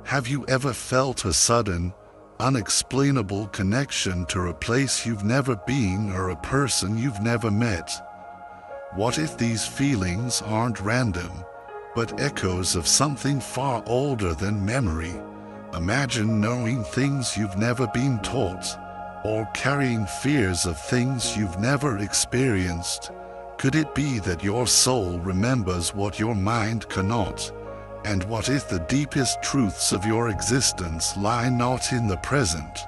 Have you ever felt a sudden, unexplainable connection to a place you've never been or a person you've never met? What if these feelings aren't random, but echoes of something far older than memory? Imagine knowing things you've never been taught, or carrying fears of things you've never experienced. Could it be that your soul remembers what your mind cannot? And what if the deepest truths of your existence lie not in the present,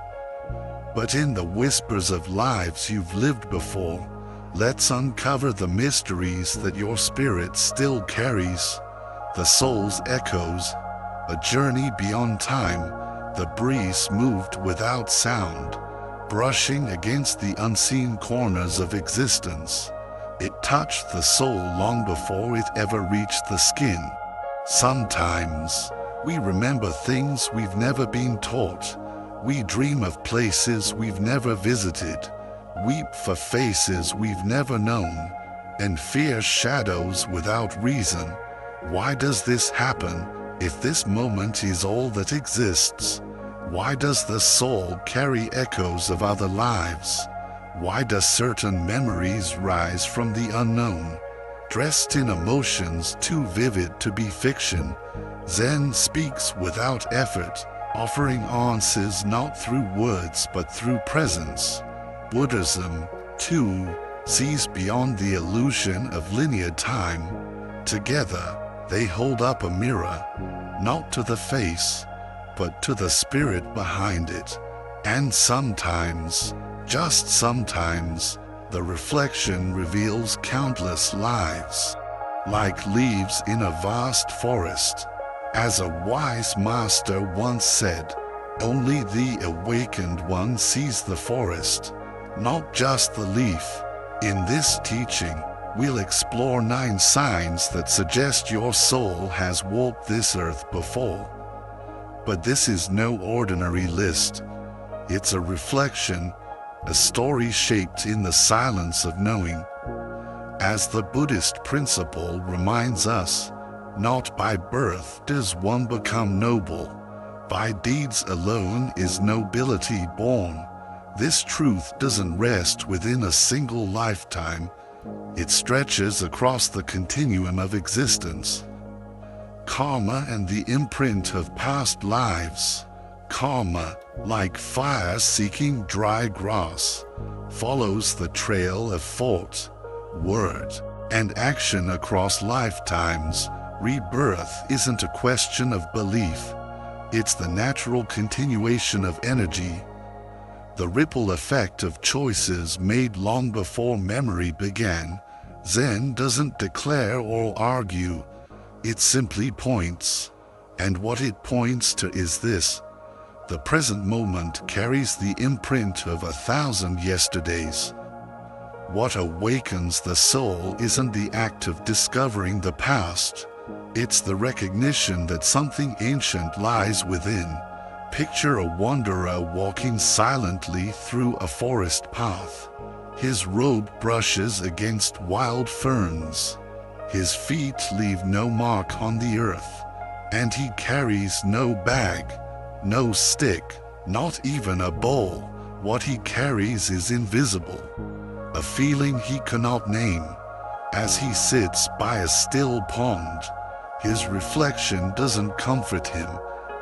but in the whispers of lives you've lived before? Let's uncover the mysteries that your spirit still carries. The soul's echoes, a journey beyond time. The breeze moved without sound, brushing against the unseen corners of existence. It touched the soul long before it ever reached the skin. Sometimes, we remember things we've never been taught. We dream of places we've never visited, weep for faces we've never known, and fear shadows without reason. Why does this happen, if this moment is all that exists? Why does the soul carry echoes of other lives? Why do certain memories rise from the unknown? Dressed in emotions too vivid to be fiction, Zen speaks without effort, offering answers not through words but through presence. Buddhism, too, sees beyond the illusion of linear time. Together, they hold up a mirror, not to the face, but to the spirit behind it. And sometimes, just sometimes, the reflection reveals countless lives, like leaves in a vast forest. As a wise master once said, only the awakened one sees the forest, not just the leaf. In this teaching, we'll explore 9 signs that suggest your soul has walked this earth before. But this is no ordinary list. It's a reflection, a story shaped in the silence of knowing. As the Buddhist principle reminds us, not by birth does one become noble. By deeds alone is nobility born. This truth doesn't rest within a single lifetime. It stretches across the continuum of existence. Karma and the imprint of past lives. Karma, like fire seeking dry grass, follows the trail of thought, word, and action across lifetimes. Rebirth isn't a question of belief. It's the natural continuation of energy, the ripple effect of choices made long before memory began. Zen doesn't declare or argue. It simply points. And what it points to is this: the present moment carries the imprint of 1,000 yesterdays. What awakens the soul isn't the act of discovering the past. It's the recognition that something ancient lies within. Picture a wanderer walking silently through a forest path. His robe brushes against wild ferns. His feet leave no mark on the earth, and he carries no bag, no stick, not even a bowl. What he carries is invisible, a feeling he cannot name. As he sits by a still pond, his reflection doesn't comfort him.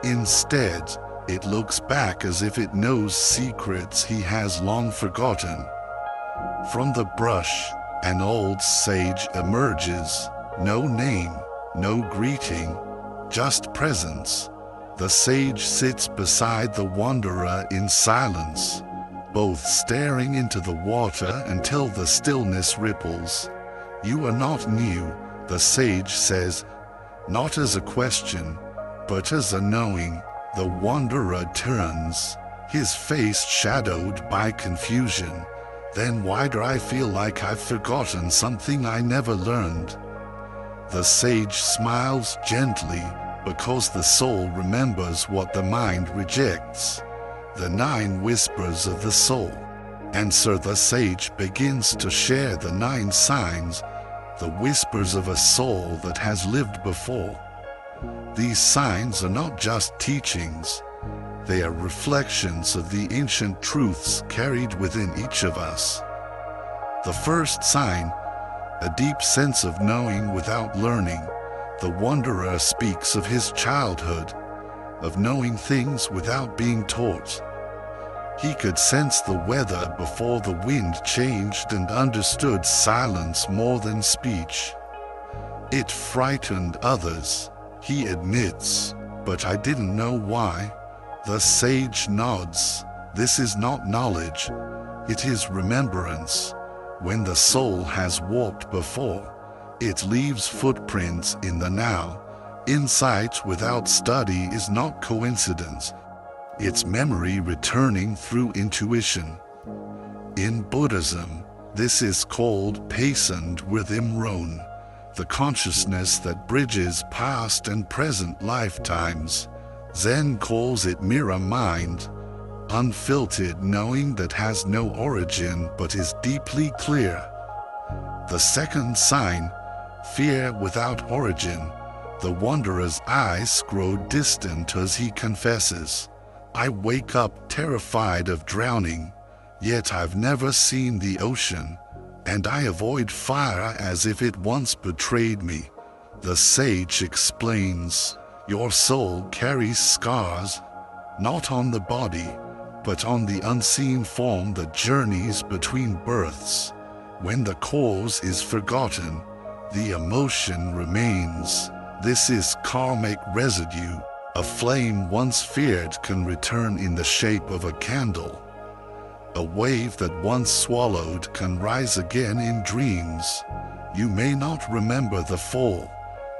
Instead, it looks back as if it knows secrets he has long forgotten. From the brush, an old sage emerges. No name, no greeting, just presence. The sage sits beside the wanderer in silence, both staring into the water until the stillness ripples. "You are not new," the sage says, not as a question, but as a knowing. The wanderer turns, his face shadowed by confusion. "Then why do I feel like I've forgotten something I never learned?" The sage smiles gently, because the soul remembers what the mind rejects. The 9 whispers of the soul. And so the sage begins to share the 9 signs, the whispers of a soul that has lived before. These signs are not just teachings, they are reflections of the ancient truths carried within each of us. The first sign, a deep sense of knowing without learning. The wanderer speaks of his childhood, of knowing things without being taught. He could sense the weather before the wind changed and understood silence more than speech. It frightened others, he admits, but I didn't know why. The sage nods. This is not knowledge, it is remembrance. When the soul has walked before, it leaves footprints in the now. Insight without study is not coincidence. It's memory returning through intuition. In Buddhism, this is called Pasand with Imron, the consciousness that bridges past and present lifetimes. Zen calls it mirror mind, unfiltered knowing that has no origin but is deeply clear. The second sign, fear without origin. The wanderer's eyes grow distant as he confesses, I wake up terrified of drowning, yet I've never seen the ocean, and I avoid fire as if it once betrayed me. The sage explains, your soul carries scars, not on the body, but on the unseen form that journeys between births. When the cause is forgotten, the emotion remains. This is karmic residue. A flame once feared can return in the shape of a candle. A wave that once swallowed can rise again in dreams. You may not remember the fall,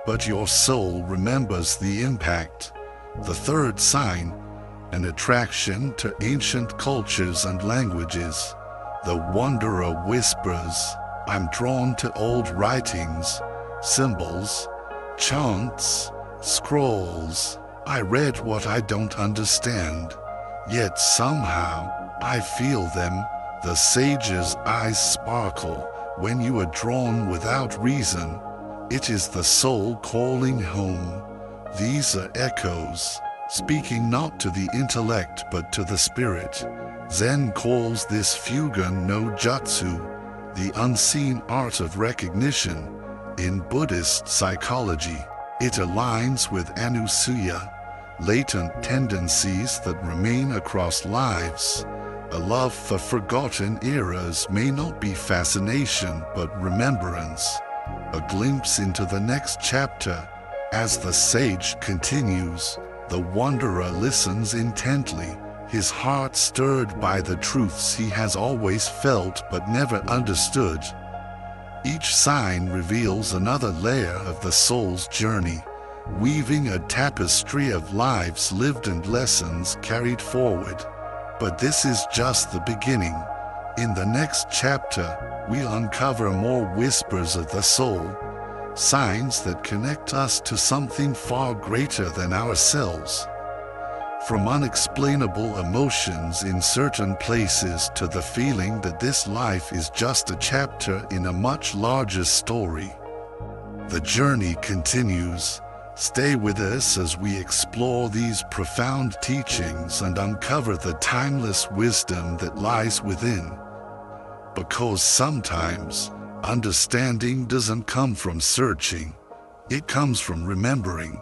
but your soul remembers the impact. The third sign, an attraction to ancient cultures and languages. The wanderer whispers, I'm drawn to old writings, symbols, chants, scrolls. I read what I don't understand, yet somehow I feel them. The sage's eyes sparkle. When you are drawn without reason, it is the soul calling home. These are echoes, speaking not to the intellect but to the spirit. Zen calls this fuga no jutsu, the unseen art of recognition. In Buddhist psychology, it aligns with anusuya, latent tendencies that remain across lives. A love for forgotten eras may not be fascination but remembrance, a glimpse into the next chapter. As the sage continues, the wanderer listens intently, his heart stirred by the truths he has always felt but never understood. Each sign reveals another layer of the soul's journey, weaving a tapestry of lives lived and lessons carried forward. But this is just the beginning. In the next chapter, we'll uncover more whispers of the soul, signs that connect us to something far greater than ourselves. From unexplainable emotions in certain places to the feeling that this life is just a chapter in a much larger story. The journey continues. Stay with us as we explore these profound teachings and uncover the timeless wisdom that lies within. Because sometimes, understanding doesn't come from searching, it comes from remembering.